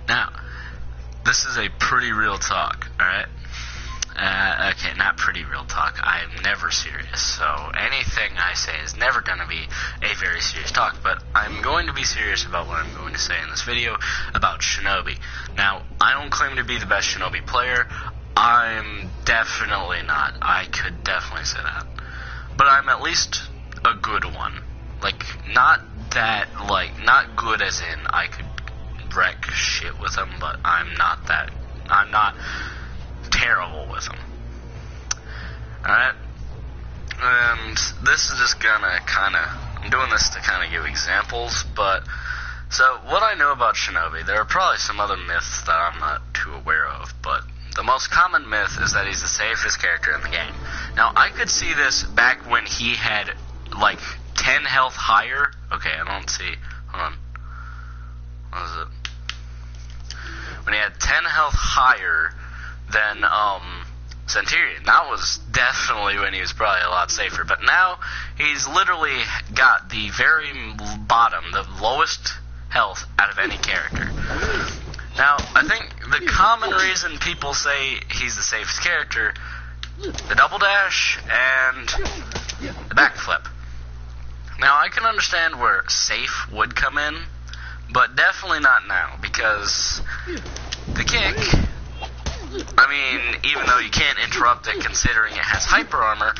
Now, this is a pretty real talk, alright? Okay, not pretty real talk. I'm never serious, so anything I say is never going to be a very serious talk, but I'm going to be serious about what I'm going to say in this video about shinobi. Now, I don't claim to be the best shinobi player. I'm definitely not. I could definitely say that. But I'm at least a good one. Like, not that, like, not good as in I could wreck shit with them, but I'm not terrible with them. Alright? And this is just gonna I'm doing this to kind of give examples, but, so, what I know about shinobi, there are probably some other myths that I'm not too aware of, but the most common myth is that he's the safest character in the game. Now, I could see this back when he had, like, 10 health higher. Okay, I don't see. Hold on. What is it? When he had 10 health higher than, Centurion. That was definitely when he was probably a lot safer. But now, he's literally got the very bottom, the lowest health out of any character. Now, I think the common reason people say he's the safest character, the double dash and the backflip. Now, I can understand where safe would come in, but definitely not now, because the kick, I mean, even though you can't interrupt it considering it has hyper armor,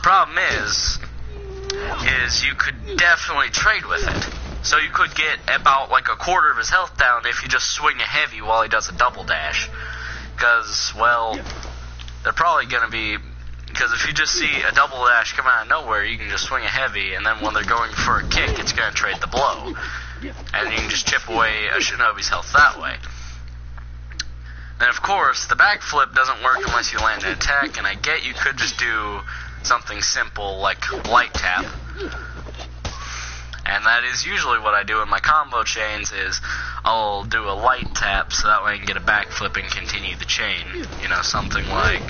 problem is you could definitely trade with it. So you could get about like a quarter of his health down if you just swing a heavy while he does a double dash. Because, well, they're probably going to be... Because if you just see a double dash come out of nowhere, you can just swing a heavy, and then when they're going for a kick, it's going to trade the blow. And you can just chip away a shinobi's health that way. And of course, the backflip doesn't work unless you land an attack, and I get you could just do something simple like light tap. And that is usually what I do in my combo chains is I'll do a light tap so that way I can get a backflip and continue the chain. You know, something like...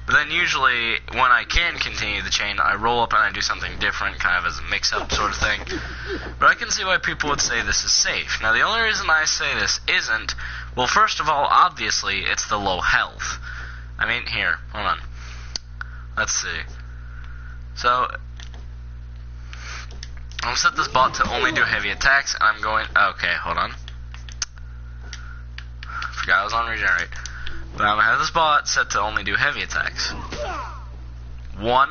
But then usually when I can continue the chain, I roll up and I do something different, kind of as a mix-up sort of thing. But I can see why people would say this is safe. Now the only reason I say this isn't, well, first of all, obviously, it's the low health. I mean, here, hold on. Let's see. So, I'm going to set this bot to only do heavy attacks, and I'm going... Okay, hold on. Forgot I was on regenerate. But I'm going to have this bot set to only do heavy attacks. 1.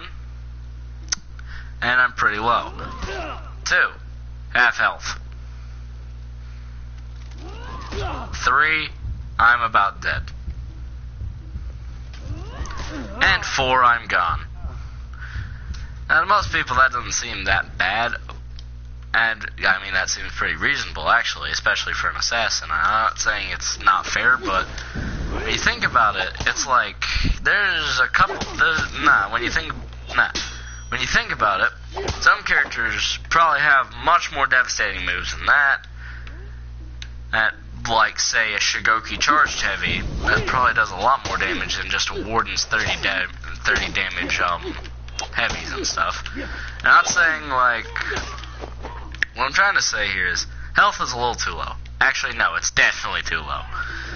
And I'm pretty low. 2. Half health. 3. I'm about dead. And 4. I'm gone. Now, to most people, that doesn't seem that bad, and, I mean, that seems pretty reasonable, actually, especially for an assassin. I'm not saying it's not fair, but when you think about it, it's like, when you think about it, some characters probably have much more devastating moves than that, like, say, a Shigoki charged heavy, that probably does a lot more damage than just a Warden's 30 damage, heavies and stuff. And I'm not saying, like, what I'm trying to say here is, health is a little too low. Actually, no, it's definitely too low.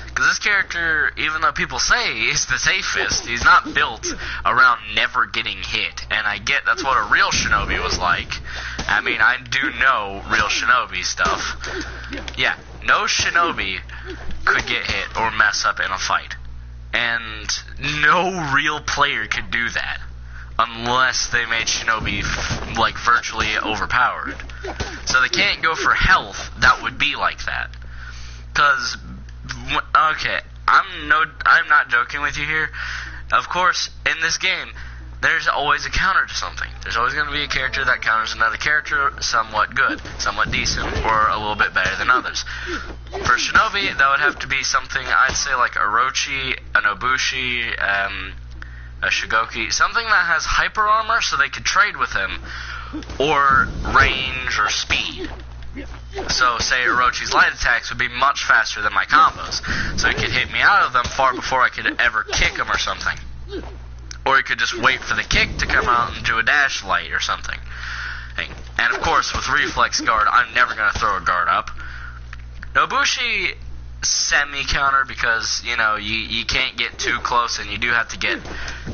Because this character, even though people say he's the safest, he's not built around never getting hit. And I get that's what a real shinobi was like. I mean, I do know real shinobi stuff. Yeah, no shinobi could get hit or mess up in a fight. And no real player could do that. Unless they made shinobi, like, virtually overpowered. So they can't go for health that would be like that. Because, okay, I'm not joking with you here. Of course, in this game, there's always a counter to something. There's always going to be a character that counters another character somewhat good, somewhat decent, or a little bit better than others. For shinobi, that would have to be something, I'd say, like Orochi, a Nobushi, a Shigoki, something that has hyper armor so they could trade with him, or range or speed. So, say Orochi's light attacks would be much faster than my combos, so he could hit me out of them far before I could ever kick him or something. Or he could just wait for the kick to come out and do a dash light or something. And of course, with reflex guard, I'm never going to throw a guard up. Nobushi semi-counter because, you know, you can't get too close, and you do have to get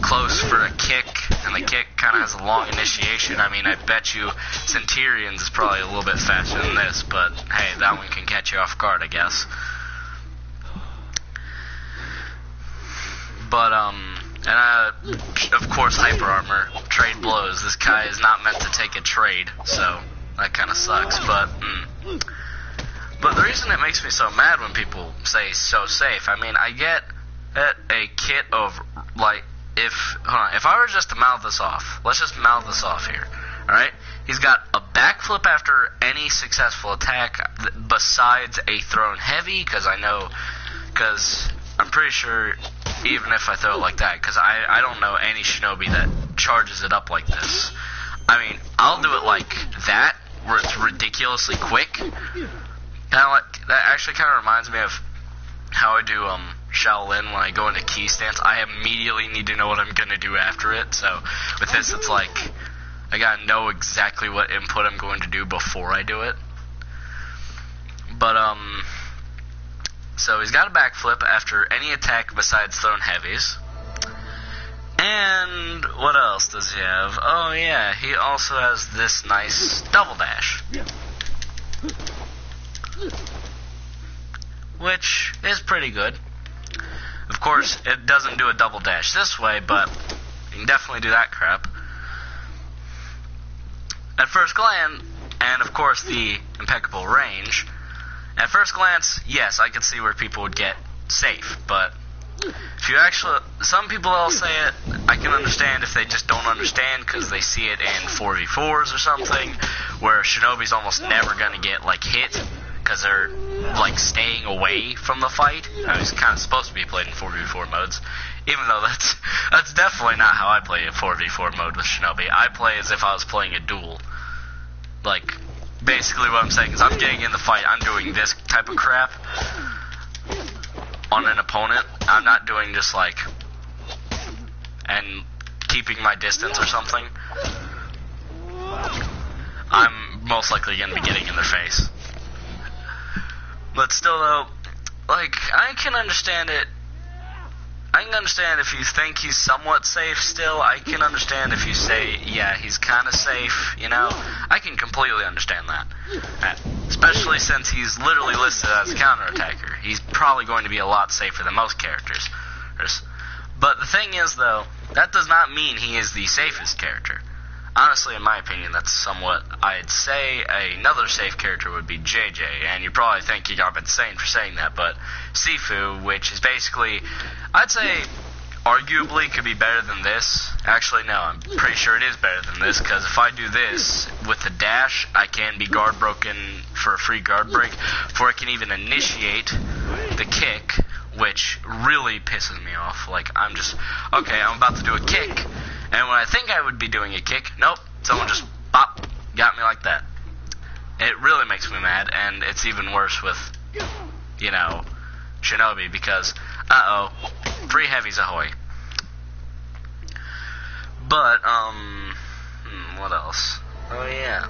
close for a kick, and the kick kind of has a long initiation. I mean, I bet you Centurion's is probably a little bit faster than this, but hey, that one can catch you off guard, I guess. But, of course, Hyper Armor, trade blows. This guy is not meant to take a trade, so that kind of sucks, but the reason it makes me so mad when people say so safe, I mean, I get a kit of, like, if I were just to mouth this off, let's just mouth this off here, alright? He's got a backflip after any successful attack besides a thrown heavy, because I'm pretty sure even if I throw it like that, because I don't know any shinobi that charges it up like this. I mean, I'll do it like that, where it's ridiculously quick. That actually kind of reminds me of how I do Shaolin when I go into key stance. I immediately need to know what I'm going to do after it. So with this, it's like I got to know exactly what input I'm going to do before I do it. But, so he's got a backflip after any attack besides thrown heavies. And what else does he have? Oh yeah, he also has this nice double dash, which is pretty good. Of course, it doesn't do a double dash this way, but you can definitely do that crap. At first glance, and of course the impeccable range, at first glance, yes, I could see where people would get safe, but if you actually, some people will say it, I can understand if they just don't understand because they see it in 4v4s or something, where Shinobi's almost never going to get, like, hit because they're, like, staying away from the fight. I mean, it's kind of supposed to be played in 4v4 modes, even though that's definitely not how I play a 4v4 mode with Shinobi. I play as if I was playing a duel. Like, basically what I'm saying is I'm getting in the fight, I'm doing this type of crap on an opponent. I'm not doing just like and keeping my distance or something. I'm most likely going to be getting in their face. But still though, like, I can understand it. I can understand if you think he's somewhat safe still. I can understand if you say, yeah, he's kind of safe, you know. I can completely understand that. Especially since he's literally listed as a counterattacker. He's probably going to be a lot safer than most characters. But the thing is, though, that does not mean he is the safest character. Honestly, in my opinion, that's somewhat, I'd say another safe character would be JJ, and you probably think you got insane for saying that, but Sifu, which is basically, I'd say, arguably could be better than this. Actually, no, I'm pretty sure it is better than this, because if I do this with the dash, I can be guard broken for a free guard break, before I can even initiate the kick, which really pisses me off. Like, I'm just, okay, I'm about to do a kick, and when I think I would be doing a kick, nope, someone just, bop, got me like that. It really makes me mad, and it's even worse with, you know, Shinobi, because, free heavies ahoy. But, what else? Oh, yeah.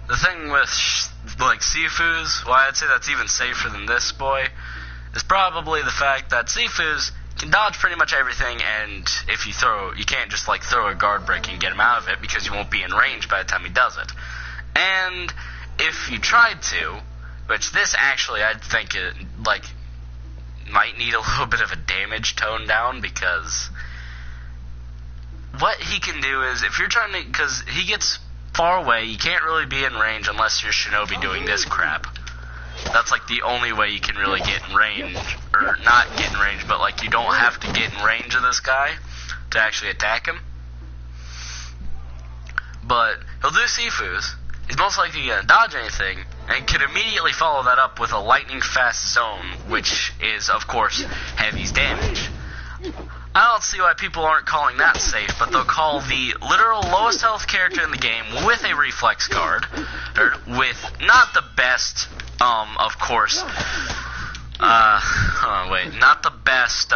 The thing with, like, Sifu's, why I'd say that's even safer than this boy, is probably the fact that Sifu's can dodge pretty much everything, and if you throw, you can't just, like, throw a guard break and get him out of it, because you won't be in range by the time he does it. And if you tried to, which this actually, I'd think it, like, might need a little bit of a damage tone down, because what he can do is, if you're trying to, because he gets far away, you can't really be in range unless you're Shinobi doing this crap. That's like the only way you can really get in range, or not get in range, but like you don't have to get in range of this guy to actually attack him. But he'll do Sifu's. He's most likely going to dodge anything, and can immediately follow that up with a lightning fast zone, which is, of course, Heavy's damage. I don't see why people aren't calling that safe, but they'll call the literal lowest health character in the game with a reflex guard, or with not the best, of course, not the best,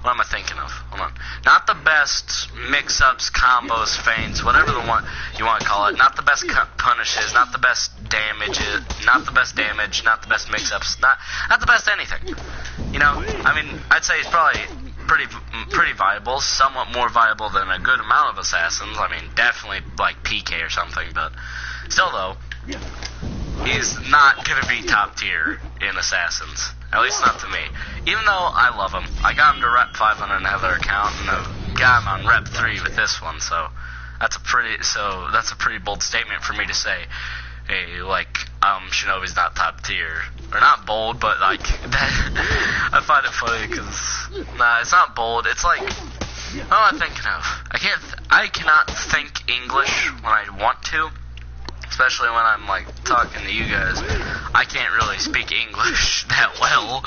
What am I thinking of? Hold on. Not the best mix-ups, combos, feints, whatever you want to call it. Not the best punishes, not the best damages, not the best damage, not the best mix-ups, not the best anything. You know, I mean, I'd say he's probably pretty viable, somewhat more viable than a good amount of assassins. I mean, definitely like PK or something, but still though, he's not going to be top tier in assassins. At least not to me. Even though I love him. I got him to rep 5 on another account, and I got him on rep 3 with this one, so that's a pretty bold statement for me to say, hey, like, Shinobi's not top tier. Or not bold, but like, that, I find it funny because, nah, it's not bold, it's like, what am I thinking of? I cannot think English when I want to. Especially when I'm like talking to you guys, I can't really speak English that well.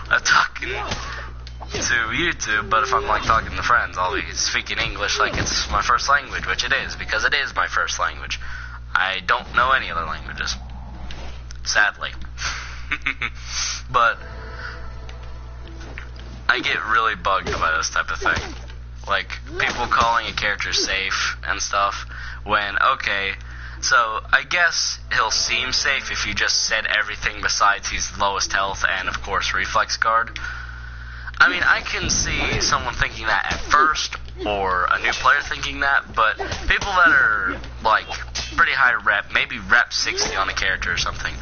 I'm talking to YouTube, but if I'm like talking to friends, I'll be speaking English like it's my first language, which it is, because it is my first language. I don't know any other languages, sadly. But I get really bugged by this type of thing. Like, people calling a character safe and stuff when, okay, so I guess he'll seem safe if you just said everything besides he's lowest health and, of course, reflex guard. I mean, I can see someone thinking that at first, or a new player thinking that, but people that are, like, pretty high rep, maybe rep 60 on a character or something,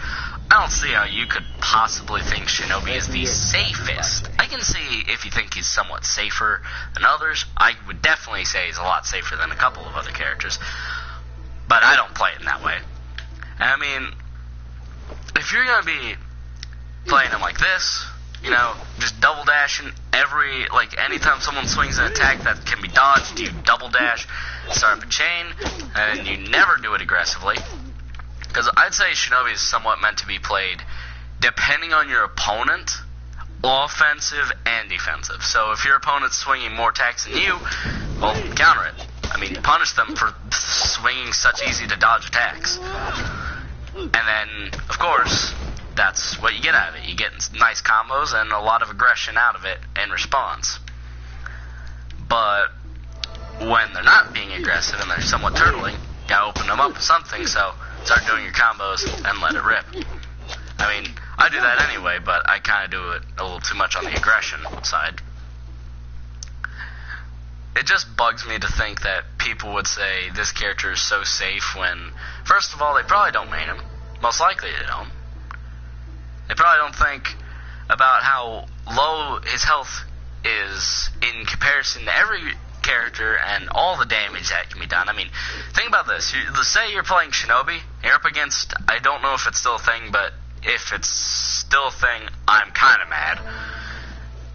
I don't see how you could possibly think Shinobi is the safest. I can see if you think he's somewhat safer than others. I would definitely say he's a lot safer than a couple of other characters. But I don't play it in that way. And I mean, if you're going to be playing him like this, you know, just double dashing anytime someone swings an attack that can be dodged, you double dash, start up a chain, and you never do it aggressively. Because I'd say Shinobi is somewhat meant to be played depending on your opponent, offensive and defensive. So if your opponent's swinging more attacks than you, well, counter it. I mean, punish them for swinging such easy-to-dodge attacks. And then, of course, that's what you get out of it. You get nice combos and a lot of aggression out of it in response. But when they're not being aggressive and they're somewhat turtling, you gotta open them up with something, so start doing your combos and let it rip. I mean, I do that anyway, but I kind of do it a little too much on the aggression side. It just bugs me to think that people would say this character is so safe when, first of all, they probably don't main him. Most likely they don't. They probably don't think about how low his health is in comparison to every character and all the damage that can be done. I mean, think about this. Say you're playing Shinobi, you're up against, I don't know if it's still a thing, but if it's still a thing, I'm kind of mad.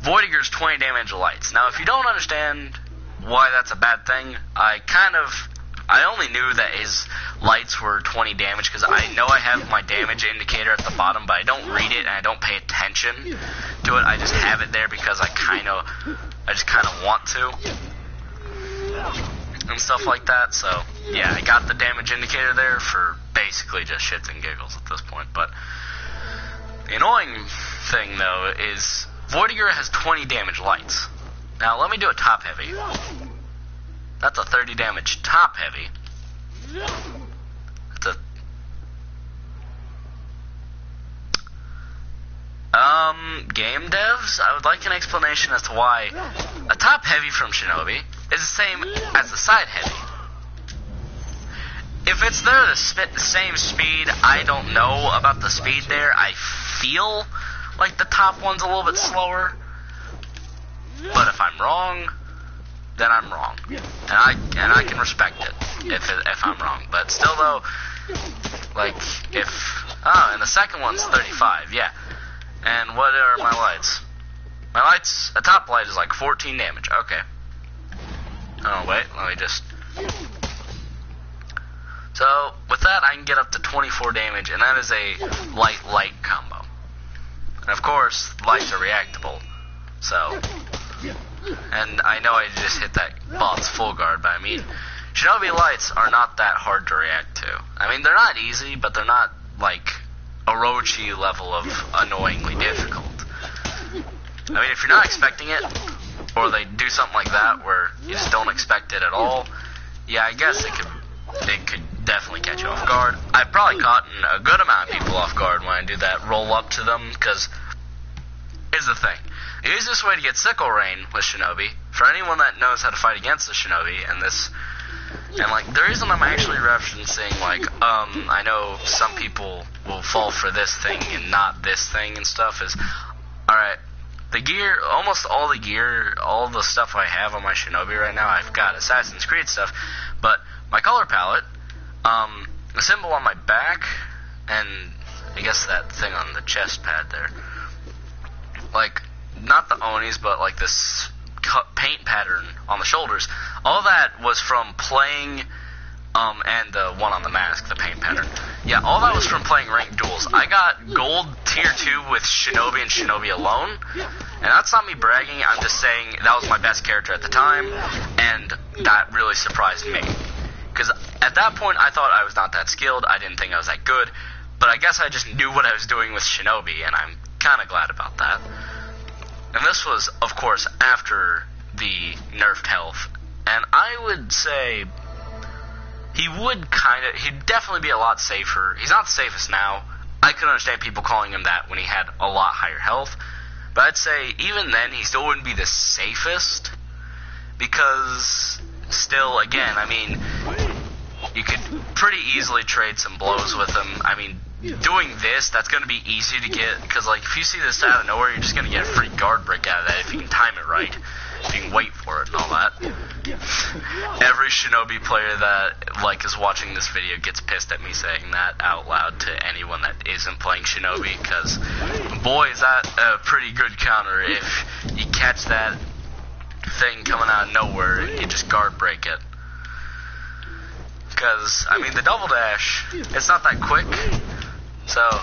Voidiger's 20 damage lights. Now, if you don't understand why that's a bad thing, I only knew that his lights were 20 damage because I know I have my damage indicator at the bottom, but I don't read it and I don't pay attention to it. I just have it there because I just kind of want to and stuff like that. So yeah, I got the damage indicator there for basically just shits and giggles at this point. But the annoying thing though is Voidiger has 20 damage lights. Now, let me do a top heavy. That's a 30 damage top heavy. That's game devs, I would like an explanation as to why a top heavy from Shinobi is the same as the side heavy. If it's there the same speed, I don't know about the speed there. I feel like the top one's a little bit slower. But if I'm wrong, then I'm wrong, and I can respect it if I'm wrong. But still, though, like and the second one's 35, yeah. And what are my lights? My lights, a top light is like 14 damage. Okay. Oh wait, let me just. So with that, I can get up to 24 damage, and that is a light combo. And of course, lights are reactable, so. And I know I just hit that bot's full guard, but I mean, Shinobi lights are not that hard to react to. I mean, they're not easy, but they're not like Orochi level of annoyingly difficult. I mean, if you're not expecting it, or they do something like that where you just don't expect it at all, yeah, I guess it could definitely catch you off guard. I've probably caught a good amount of people off guard when I do that roll up to them, because here's the thing. The easiest way to get sickle rain with shinobi, for anyone that knows how to fight against the shinobi, and like, the reason I'm actually referencing, like, I know some people will fall for this thing and not this thing and stuff is, alright, the gear, almost all the gear, all the stuff I have on my shinobi right now, I've got Assassin's Creed stuff, but my color palette, the symbol on my back, and I guess that thing on the chest pad there, like, not the Onis, but like this paint pattern on the shoulders, all that was from playing, and the one on the mask, the paint pattern. Yeah, all that was from playing ranked duels. I got gold tier 2 with Shinobi and Shinobi alone, and that's not me bragging, I'm just saying that was my best character at the time, and that really surprised me. Because at that point, I thought I was not that skilled, I didn't think I was that good, but I guess I just knew what I was doing with Shinobi, and I'm kind of glad about that. And this was, of course, after the nerfed health. And I would say he'd definitely be a lot safer. He's not the safest now. I could understand people calling him that when he had a lot higher health. But I'd say even then, he still wouldn't be the safest. Because, still, again, I mean, you could pretty easily trade some blows with him. I mean, doing this, that's going to be easy to get, because, like, if you see this out of nowhere, you're just going to get a free guard break out of that if you can time it right, if you can wait for it and all that. Every Shinobi player that, like, is watching this video gets pissed at me saying that out loud to anyone that isn't playing Shinobi, because, boy, is that a pretty good counter. If you catch that thing coming out of nowhere, you just guard break it. Because, I mean, the double dash, it's not that quick. So,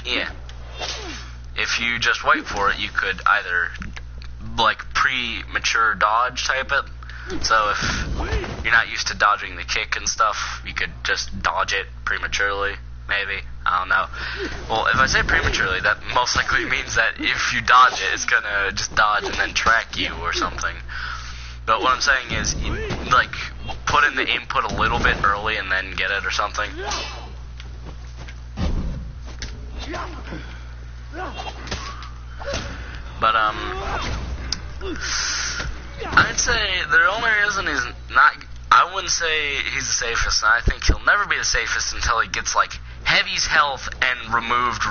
yeah, if you just wait for it, you could either, like, premature dodge type it. So if you're not used to dodging the kick and stuff, you could just dodge it prematurely, maybe. I don't know. Well, if I say prematurely, that most likely means that if you dodge it, it's gonna just dodge and then track you or something. But what I'm saying is, you, like, put in the input a little bit early and then get it or something. But, I'd say the only reason he's not, I wouldn't say he's the safest, and I think he'll never be the safest until he gets, like, Heavy's health and removed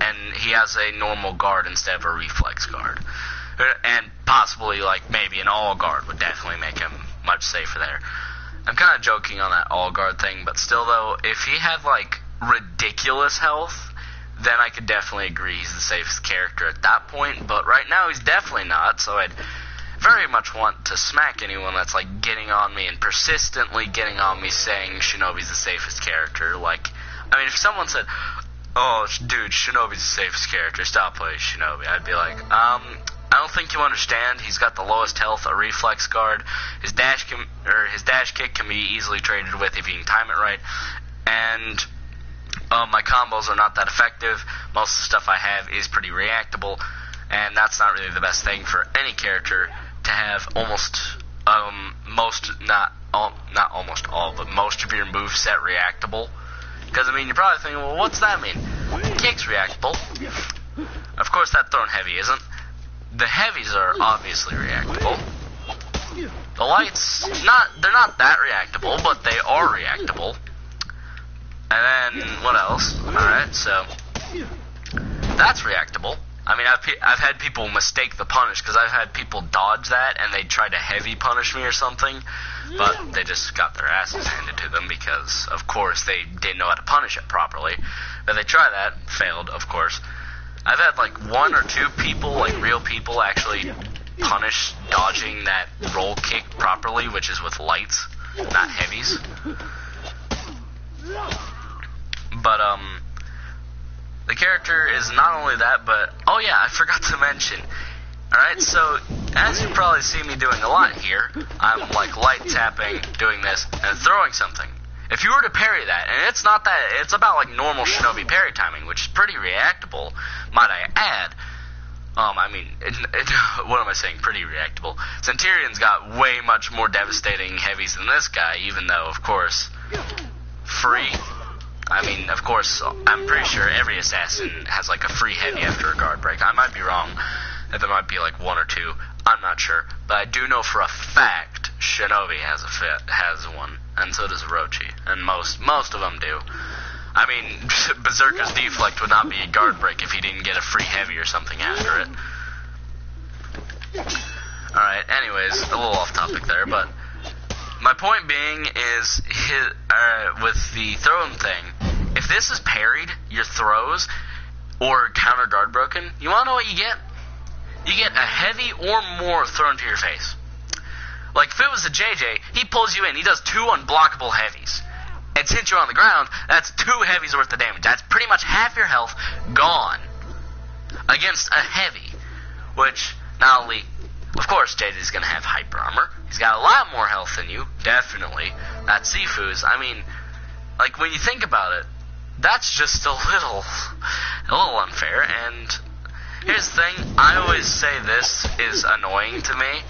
and he has a normal guard instead of a reflex guard. And possibly, like, maybe an all guard would definitely make him much safer there. I'm kind of joking on that all guard thing, but still, though, if he had, like, ridiculous health, then I could definitely agree he's the safest character at that point, but right now he's definitely not, so I'd very much want to smack anyone that's, like, getting on me and persistently getting on me saying Shinobi's the safest character. Like, I mean, if someone said, oh, dude, Shinobi's the safest character, stop playing Shinobi, I'd be like, I don't think you understand. He's got the lowest health, a reflex guard. His dash kick can be easily traded with if you can time it right, and my combos are not that effective. Most of the stuff I have is pretty reactable, and that's not really the best thing for any character to have most of your moveset reactable. Because, I mean, you're probably thinking, well, what's that mean? Kick's reactable. Of course, that thrown heavy isn't. The heavies are obviously reactable. The lights, they're not that reactable, but they are reactable. And then, what else? Alright, so, that's reactable. I mean, I've had people mistake the punish, because I've had people dodge that, and they tried to heavy punish me or something, but they just got their asses handed to them, because, of course, they didn't know how to punish it properly. But they tried that, failed, of course. I've had, like, 1 or 2 people, like, real people, actually punish dodging that roll kick properly, which is with lights, not heavies. But, the character is not only that, but, oh yeah, I forgot to mention. Alright, so, as you probably see me doing a lot here, I'm, like, light tapping, doing this, and throwing something. If you were to parry that, and it's not that, it's about, like, normal Shinobi parry timing, which is pretty reactable, might I add, I mean, what am I saying? Pretty reactable. Centurion's got way much more devastating heavies than this guy, even though, of course, free. I mean, of course, I'm pretty sure every assassin has like a free heavy after a guard break. I might be wrong. There might be like one or two. I'm not sure. But I do know for a fact Shinobi has one, and so does Orochi, and most of them do. I mean, Berserker's Deflect would not be a guard break if he didn't get a free heavy or something after it. Alright, anyways, a little off topic there, but my point being is, with the throwing thing, if this is parried, your throws, or counter guard broken, you wanna know what you get? You get a heavy or more thrown to your face. Like, if it was a JJ, he pulls you in, he does 2 unblockable heavies. And since you're on the ground, that's 2 heavies worth of damage. That's pretty much half your health gone against a heavy. Which, not only, of course, JJ's going to have hyper armor. He's got a lot more health than you, definitely. That's Sifu's. I mean, like, when you think about it, that's just a little unfair. And here's the thing, I always say this is annoying to me.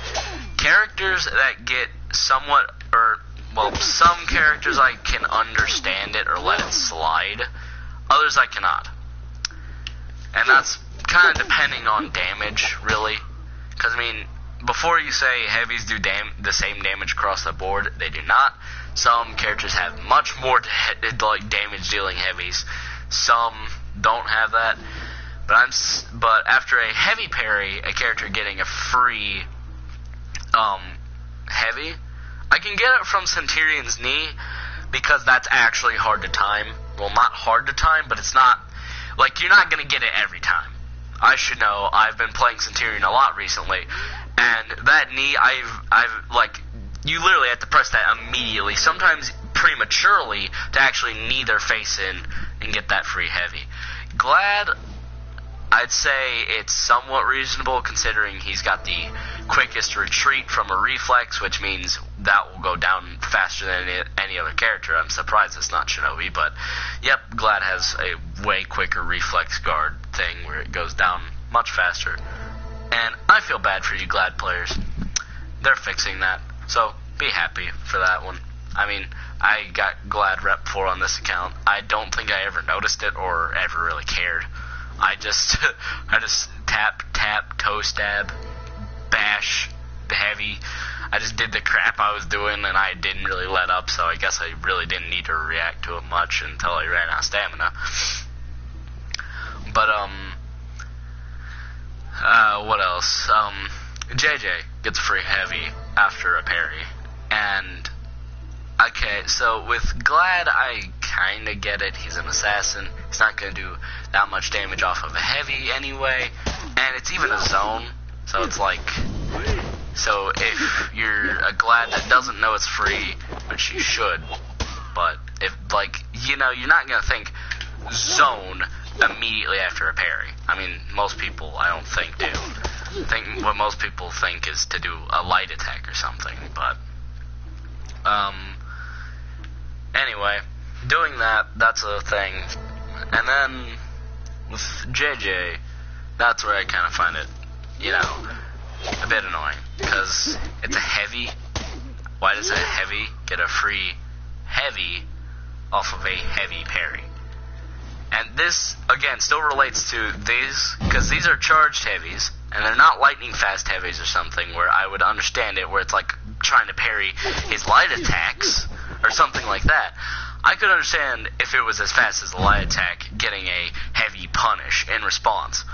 Characters that get somewhat, or well, some characters I can understand it or let it slide. Others I cannot. And that's kind of depending on damage, really. Because, I mean, before you say heavies do the same damage across the board, they do not. Some characters have much more damage-dealing heavies. Some don't have that. But after a heavy parry, a character getting a free heavy, I can get it from Centurion's knee, because that's actually hard to time. Well, not hard to time, but it's not, like, you're not going to get it every time. I should know, I've been playing Centurion a lot recently, and that knee, like, you literally have to press that immediately, sometimes prematurely, to actually knee their face in and get that free heavy. Glad, I'd say it's somewhat reasonable, considering he's got the quickest retreat from a reflex, which means that will go down faster than any other character. I'm surprised it's not Shinobi, but yep, Glad has a way quicker reflex guard thing where it goes down much faster. And I feel bad for you Glad players. They're fixing that, so be happy for that one. I mean, I got Glad rep 4 on this account. I don't think I ever noticed it or ever really cared. I just tap, toe stab, bash, heavy. I just did the crap I was doing, and I didn't really let up, so I guess I really didn't need to react to it much until I ran out of stamina. But, what else? JJ gets free heavy after a parry, and, okay, so with Glad, I kinda get it. He's an assassin. He's not gonna do that much damage off of a heavy anyway, and it's even a zone, so it's like, so if you're a Glad that doesn't know it's free, which you should, but if, like, you know, you're not gonna think zone immediately after a parry. I mean, most people, I don't think, do. I think what most people think is to do a light attack or something, but, anyway, doing that, that's a thing. And then, with JJ, that's where I kind of find it, you know, a bit annoying. Because it's a heavy. Why does a heavy get a free heavy off of a heavy parry? And this, again, still relates to these, because these are charged heavies, and they're not lightning fast heavies or something where I would understand it, where it's like trying to parry his light attacks, or something like that. I could understand if it was as fast as the light attack, getting a heavy punish in response.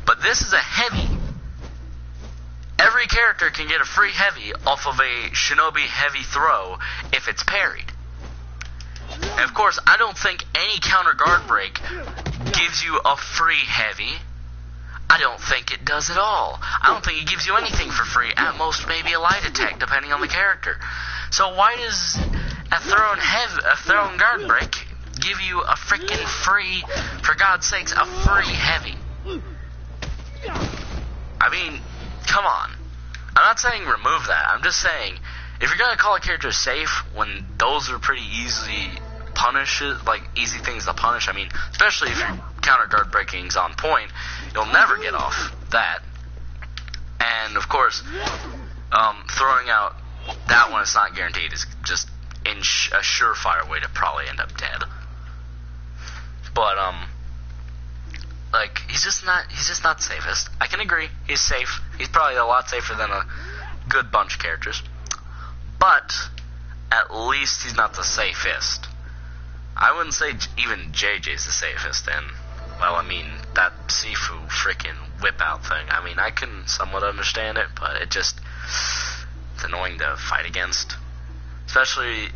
But this is a heavy. Every character can get a free heavy off of a Shinobi heavy throw if it's parried. And of course, I don't think any counter guard break gives you a free heavy. I don't think it does at all. I don't think it gives you anything for free. At most, maybe a light attack, depending on the character. So why does a thrown guard break give you a freaking free, for God's sakes, a free heavy? I mean, come on. I'm not saying remove that. I'm just saying, if you're going to call a character safe when those are pretty easy easy things to punish, I mean, especially if your counter guard breaking's on point, you'll never get off. that. And of course, throwing out that one is not guaranteed is just a surefire way to probably end up dead. But like he's just not the safest. I can agree, he's safe. He's probably a lot safer than a good bunch of characters. But at least he's not the safest. I wouldn't say even JJ's the safest, and well, I mean that Sifu freaking whip out thing. I mean, I can somewhat understand it, but it's annoying to fight against. Especially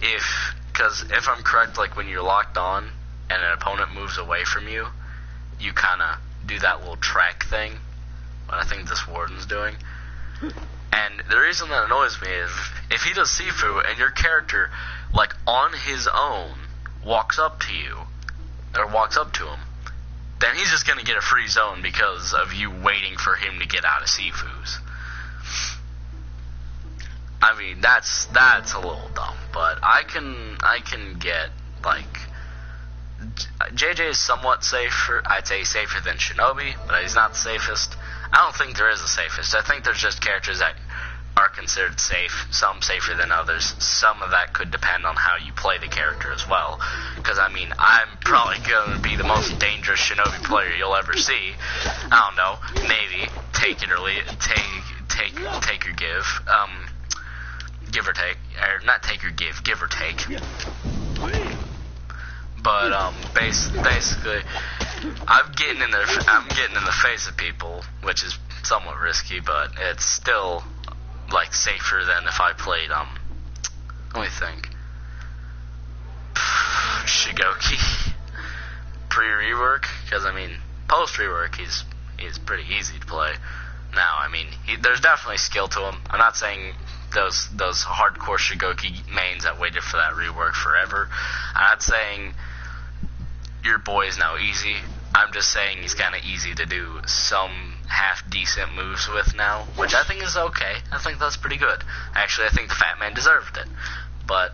because if I'm correct, like when you're locked on and an opponent moves away from you, you kind of do that little track thing, what I think this Warden's doing. And the reason that annoys me is if he does Sifu and your character, like on his own, walks up to you, or walks up to him, then he's just going to get a free zone because of you waiting for him to get out of Sifu's. I mean, that's a little dumb, but I can get, like, JJ is somewhat safer. I'd say safer than Shinobi, but he's not the safest. I don't think there is a safest. I think there's just characters that are considered safe, some safer than others. Some of that could depend on how you play the character as well. Because, I mean, I'm probably going to be the most dangerous Shinobi player you'll ever see. I don't know, maybe. Take it or leave it. Take or give. Give or take. Or not take or give or take. But, basically, I'm getting in the face of people, which is somewhat risky, but it's still, like, safer than if I played, let me think. Shigoki. Pre-rework, because, I mean, post-rework, he's pretty easy to play. Now, I mean, there's definitely skill to him. I'm not saying those hardcore Shigoki mains that waited for that rework forever. I'm not saying your boy is now easy. I'm just saying he's kind of easy to do some half-decent moves with now, which I think is okay. I think that's pretty good. Actually, I think the Fat Man deserved it. But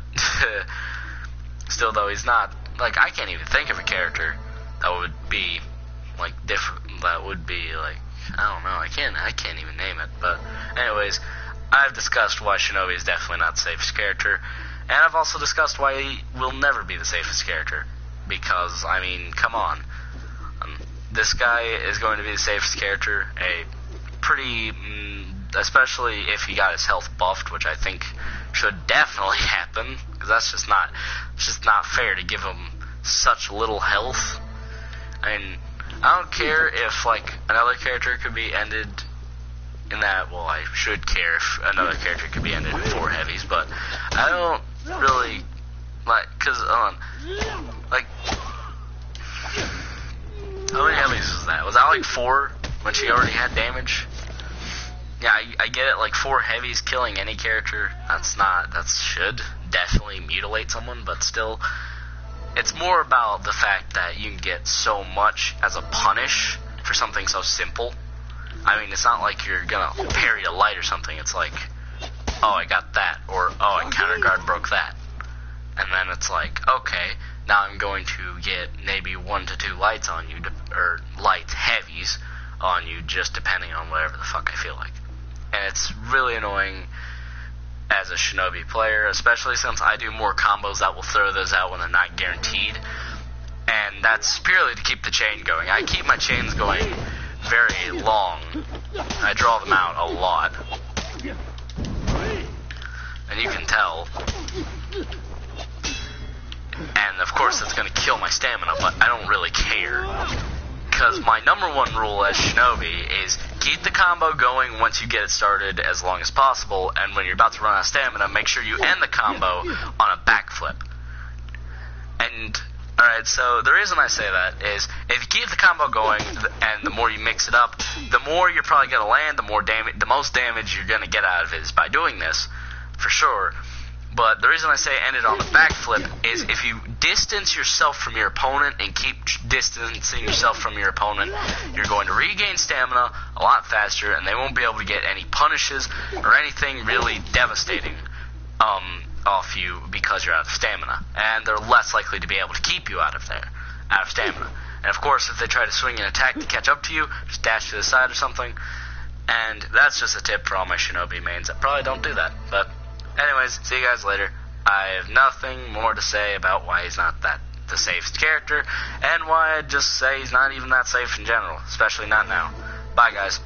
still, though, he's not, like, I can't even think of a character that would be, like, different, that would be, like, I don't know, I can't even name it. But anyways, I've discussed why Shinobi is definitely not the safest character, and I've also discussed why he will never be the safest character. Because, I mean, come on. This guy is going to be the safest character, especially if he got his health buffed, which I think should definitely happen, because that's just not fair to give him such little health. I mean, I don't care if, like, another character could be ended in that, well, I should care if another character could be ended in 4 heavies, but I don't really, like, because, like, how many heavies was that? Was that like 4 when she already had damage? Yeah, I get it, like 4 heavies killing any character, that should definitely mutilate someone, but still, it's more about the fact that you can get so much as a punish for something so simple. I mean, it's not like you're gonna parry a light or something, it's like, oh, I got that, or, oh, I counter guard broke that. And then it's like, okay, now I'm going to get maybe 1 to 2 lights on you, or light heavies on you, just depending on whatever the fuck I feel like. And it's really annoying as a Shinobi player, especially since I do more combos that will throw those out when they're not guaranteed. And that's purely to keep the chain going. I keep my chains going very long. I draw them out a lot. And you can tell. And of course that's going to kill my stamina, but I don't really care. Because my number 1 rule as Shinobi is keep the combo going once you get it started as long as possible, and when you're about to run out of stamina, make sure you end the combo on a backflip. And, alright, so the reason I say that is if you keep the combo going, and the more you mix it up, the more you're probably going to land, the most damage you're going to get out of it is by doing this, for sure. But the reason I say end it on the backflip is if you distance yourself from your opponent and keep distancing yourself from your opponent, you're going to regain stamina a lot faster, and they won't be able to get any punishes or anything really devastating off you because you're out of stamina. And they're less likely to be able to keep you out of stamina. And of course, if they try to swing an attack to catch up to you, just dash to the side or something. And that's just a tip for all my shinobi mains that probably don't do that. But anyways, see you guys later. I have nothing more to say about why he's not the safest character, and why I'd just say he's not even that safe in general, especially not now. Bye, guys.